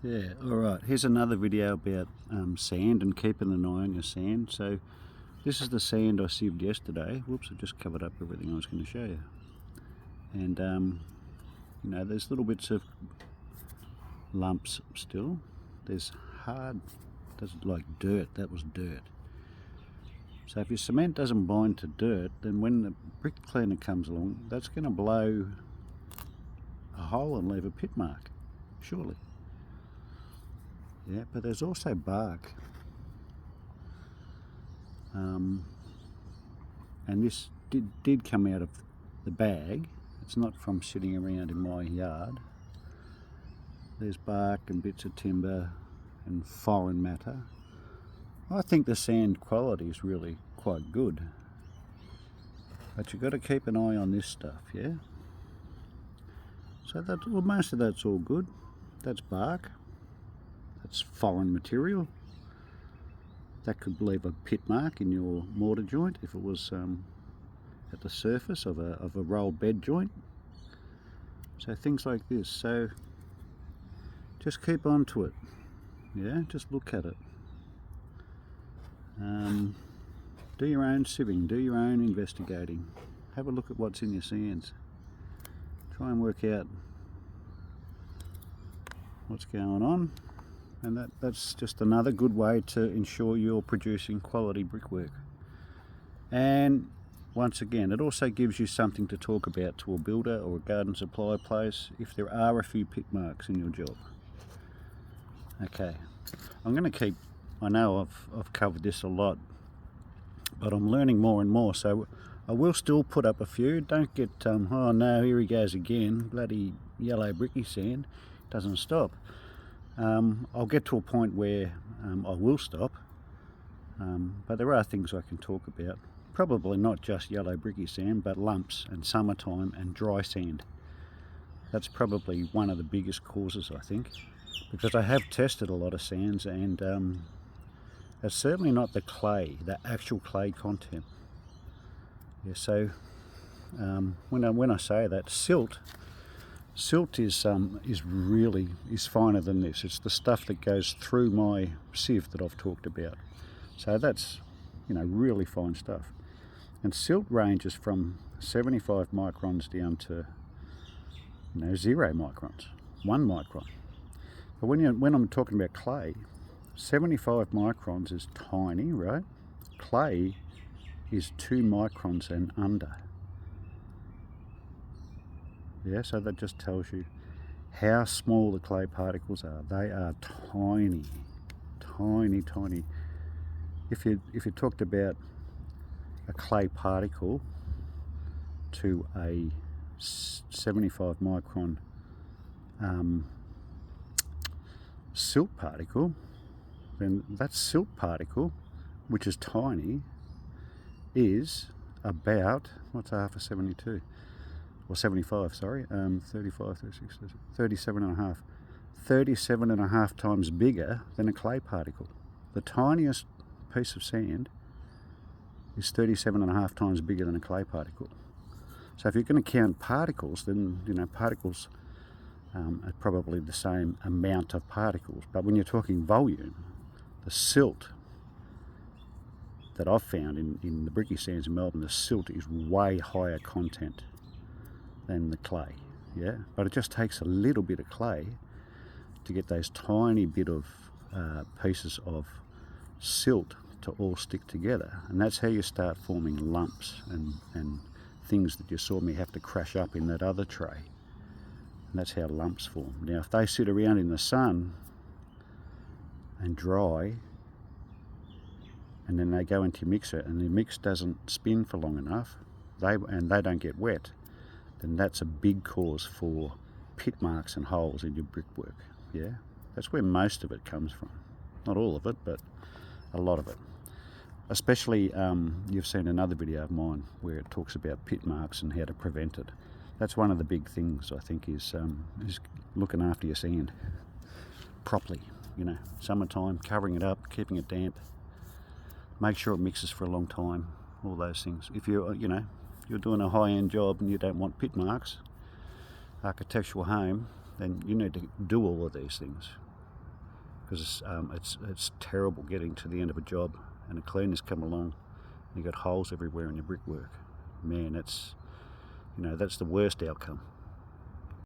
Yeah, alright, here's another video about sand and keeping an eye on your sand. So this is the sand I sieved yesterday. Whoops, I just covered up everything I was going to show you. And you know, there's little bits of lumps still. There's hard, doesn't like dirt, that was dirt. So if your cement doesn't bind to dirt, then when the brick cleaner comes along, that's going to blow a hole and leave a pit mark, surely. Yeah, but there's also bark. And this did come out of the bag. It's not from sitting around in my yard. There's bark and bits of timber and foreign matter. I think the sand quality is really quite good. But you've got to keep an eye on this stuff, yeah? So that, well, most of that's all good. That's bark. That's foreign material. That could leave a pit mark in your mortar joint if it was at the surface of a rolled bed joint. So things like this. So just keep on to it. Yeah, just look at it. Do your own sieving, do your own investigating. Have a look at what's in your sands. Try and work out what's going on. And that's just another good way to ensure you're producing quality brickwork. And once again, it also gives you something to talk about to a builder or a garden supply place if there are a few pit marks in your job. Okay, I'm going to keep, I know I've covered this a lot, but I'm learning more and more, so I will still put up a few. Don't get, oh no, here he goes again, bloody yellow bricky sand, doesn't stop. I'll get to a point where I will stop, but there are things I can talk about. Probably not just yellow bricky sand, but lumps and summertime and dry sand. That's probably one of the biggest causes, I think, because I have tested a lot of sands and it's certainly not the clay, the actual clay content. Yeah, so when I say that, silt is really finer than this. It's the stuff that goes through my sieve that I've talked about. So that's, you know, really fine stuff. And silt ranges from 75 microns down to, you know, 0 microns, 1 micron. But when I'm talking about clay, 75 microns is tiny, right? Clay is 2 microns and under. Yeah, so that just tells you how small the clay particles are. They are tiny, tiny, tiny. If you talked about a clay particle to a 75 micron silt particle, then that silt particle, which is tiny, is about, what's half of 72? Or 75, sorry, 35, 36, 37 and a half. 37 and a half times bigger than a clay particle. The tiniest piece of sand is 37 and a half times bigger than a clay particle. So if you're going to count particles, then, you know, particles are probably the same amount of particles. But when you're talking volume, the silt that I've found in the bricky sands in Melbourne, the silt is way higher content than the clay, yeah? But it just takes a little bit of clay to get those tiny bit of pieces of silt to all stick together. And that's how you start forming lumps and things that you saw me have to crash up in that other tray. And that's how lumps form. Now, if they sit around in the sun and dry, and then they go into your mixer and the mix doesn't spin for long enough, and they don't get wet, then that's a big cause for pit marks and holes in your brickwork. Yeah, that's where most of it comes from. Not all of it, but a lot of it. Especially, you've seen another video of mine where it talks about pit marks and how to prevent it. That's one of the big things, I think, is looking after your sand properly. You know, summertime, covering it up, keeping it damp, make sure it mixes for a long time, all those things. If you're, you know, you're doing a high-end job and you don't want pit marks, architectural home, then you need to do all of these things. because it's terrible getting to the end of a job and the cleaners come along and you've got holes everywhere in your brickwork. Man, that's the worst outcome.